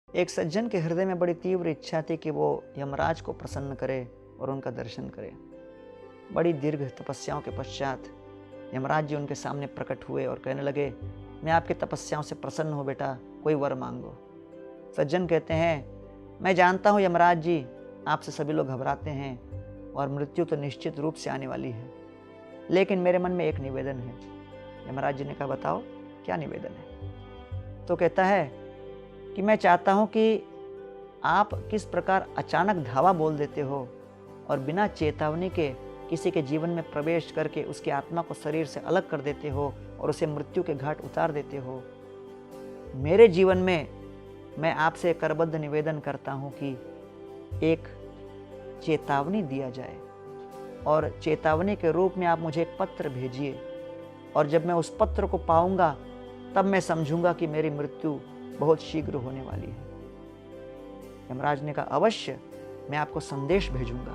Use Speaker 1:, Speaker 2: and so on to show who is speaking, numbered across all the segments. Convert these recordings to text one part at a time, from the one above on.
Speaker 1: एक सज्जन के हृदय में बड़ी तीव्र इच्छा थी कि वो यमराज को प्रसन्न करे और उनका दर्शन करे। बड़ी दीर्घ तपस्याओं के पश्चात यमराज जी उनके सामने प्रकट हुए और कहने लगे, मैं आपकी तपस्याओं से प्रसन्न हूँ बेटा, कोई वर मांगो। सज्जन कहते हैं, मैं जानता हूँ यमराज जी, आपसे सभी लोग घबराते हैं और मृत्यु तो निश्चित रूप से आने वाली है, लेकिन मेरे मन में एक निवेदन है। यमराज जी ने कहा, बताओ क्या निवेदन है। तो कहता है कि मैं चाहता हूं कि आप किस प्रकार अचानक धावा बोल देते हो और बिना चेतावनी के किसी के जीवन में प्रवेश करके उसकी आत्मा को शरीर से अलग कर देते हो और उसे मृत्यु के घाट उतार देते हो। मेरे जीवन में मैं आपसे करबद्ध निवेदन करता हूं कि एक चेतावनी दिया जाए और चेतावनी के रूप में आप मुझे एक पत्र भेजिए, और जब मैं उस पत्र को पाऊंगा तब मैं समझूंगा कि मेरी मृत्यु बहुत शीघ्र होने वाली है। यमराज ने कहा, अवश्य मैं आपको संदेश भेजूंगा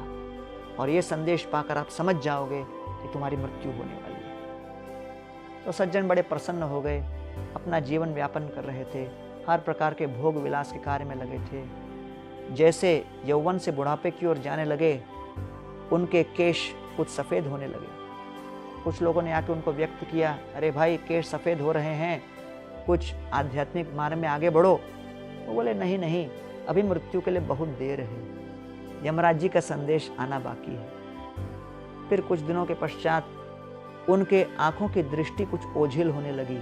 Speaker 1: और ये संदेश पाकर आप समझ जाओगे कि तुम्हारी मृत्यु होने वाली है। तो सज्जन बड़े प्रसन्न हो गए, अपना जीवन व्यापन कर रहे थे, हर प्रकार के भोग विलास के कार्य में लगे थे। जैसे यौवन से बुढ़ापे की ओर जाने लगे, उनके केश कुछ सफ़ेद होने लगे। कुछ लोगों ने आके उनको व्यक्त किया, अरे भाई केश सफ़ेद हो रहे हैं, कुछ आध्यात्मिक मार्ग में आगे बढ़ो। वो बोले, नहीं नहीं, अभी मृत्यु के लिए बहुत देर है, यमराज जी का संदेश आना बाकी है। फिर कुछ दिनों के पश्चात उनके आंखों की दृष्टि कुछ ओझिल होने लगी।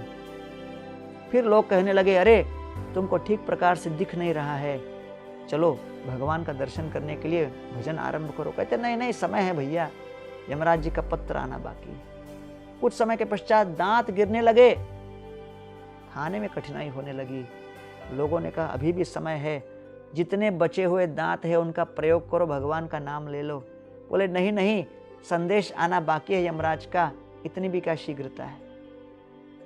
Speaker 1: फिर लोग कहने लगे, अरे तुमको ठीक प्रकार से दिख नहीं रहा है, चलो भगवान का दर्शन करने के लिए भजन आरंभ करो। कहते, नहीं नहीं, समय है भैया, यमराज जी का पत्र आना बाकी है। कुछ समय के पश्चात दांत गिरने लगे, खाने में कठिनाई होने लगी। लोगों ने कहा, अभी भी समय है, जितने बचे हुए दांत है उनका प्रयोग करो, भगवान का नाम ले लो। बोले, नहीं नहीं, संदेश आना बाकी है यमराज का, इतनी भी क्या शीघ्रता है।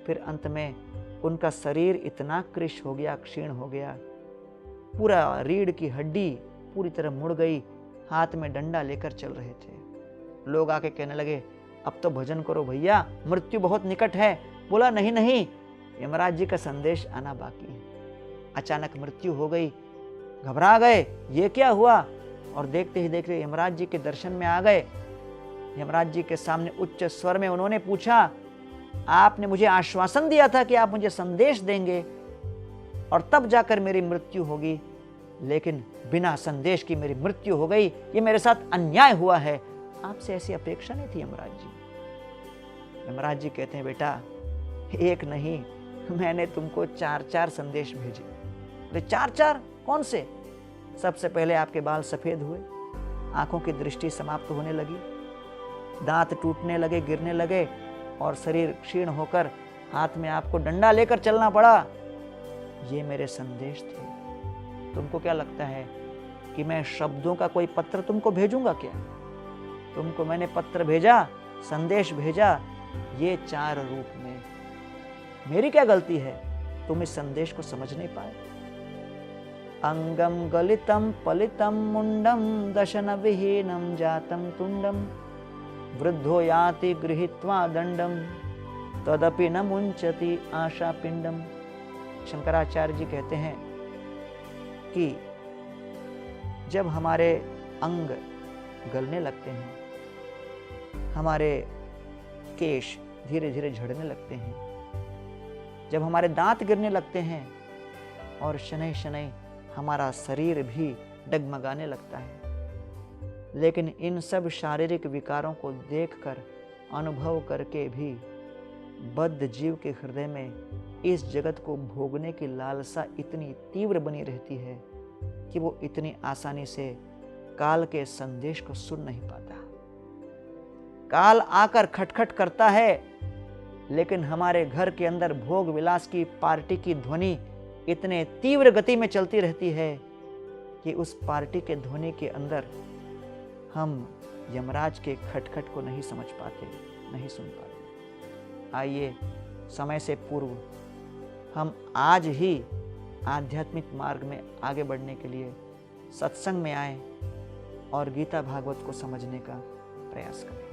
Speaker 1: फिर अंत में उनका शरीर इतना कृश हो गया, क्षीण हो गया, पूरा रीढ़ की हड्डी पूरी तरह मुड़ गई, हाथ में डंडा लेकर चल रहे थे। लोग आके कहने लगे, अब तो भजन करो भैया, मृत्यु बहुत निकट है। बोला, नहीं नहीं, यमराज जी का संदेश आना बाकी है। अचानक मृत्यु हो गई, घबरा गए, ये क्या हुआ, और देखते ही देखते यमराज जी के दर्शन में आ गए। यमराज जी के सामने उच्च स्वर में उन्होंने पूछा, आपने मुझे आश्वासन दिया था कि आप मुझे संदेश देंगे और तब जाकर मेरी मृत्यु होगी, लेकिन बिना संदेश की मेरी मृत्यु हो गई, ये मेरे साथ अन्याय हुआ है, आपसे ऐसी अपेक्षा नहीं थी यमराज जी। यमराज जी कहते हैं, बेटा एक नहीं, मैंने तुमको 4-4 संदेश भेजे। अरे 4-4 कौन से? सबसे पहले आपके बाल सफेद हुए, आंखों की दृष्टि समाप्त होने लगी, दांत टूटने लगे, गिरने लगे, और शरीर क्षीण होकर हाथ में आपको डंडा लेकर चलना पड़ा। ये मेरे संदेश थे। तुमको क्या लगता है कि मैं शब्दों का कोई पत्र तुमको भेजूंगा क्या? तुमको मैंने पत्र भेजा, संदेश भेजा, ये 4 रूप में। मेरी क्या गलती है, तुम इस संदेश को समझ नहीं पाए? अंगम गलितम पलितम मुंडम दशन विहीनम जातम तुंडम वृद्धो याति गृहीत्वा दंडम तदपि न मुंचति आशा पिंडम। शंकराचार्य जी कहते हैं कि जब हमारे अंग गलने लगते हैं, हमारे केश धीरे धीरे झड़ने लगते हैं, जब हमारे दांत गिरने लगते हैं और शनै शनै हमारा शरीर भी डगमगाने लगता है, लेकिन इन सब शारीरिक विकारों को देखकर, अनुभव करके भी बद्ध जीव के हृदय में इस जगत को भोगने की लालसा इतनी तीव्र बनी रहती है कि वो इतनी आसानी से काल के संदेश को सुन नहीं पाता। काल आकर खटखट करता है, लेकिन हमारे घर के अंदर भोग विलास की पार्टी की ध्वनि इतने तीव्र गति में चलती रहती है कि उस पार्टी के ध्वनि के अंदर हम यमराज के खटखट को नहीं समझ पाते, नहीं सुन पाते। आइए, समय से पूर्व हम आज ही आध्यात्मिक मार्ग में आगे बढ़ने के लिए सत्संग में आए और गीता भागवत को समझने का प्रयास करें।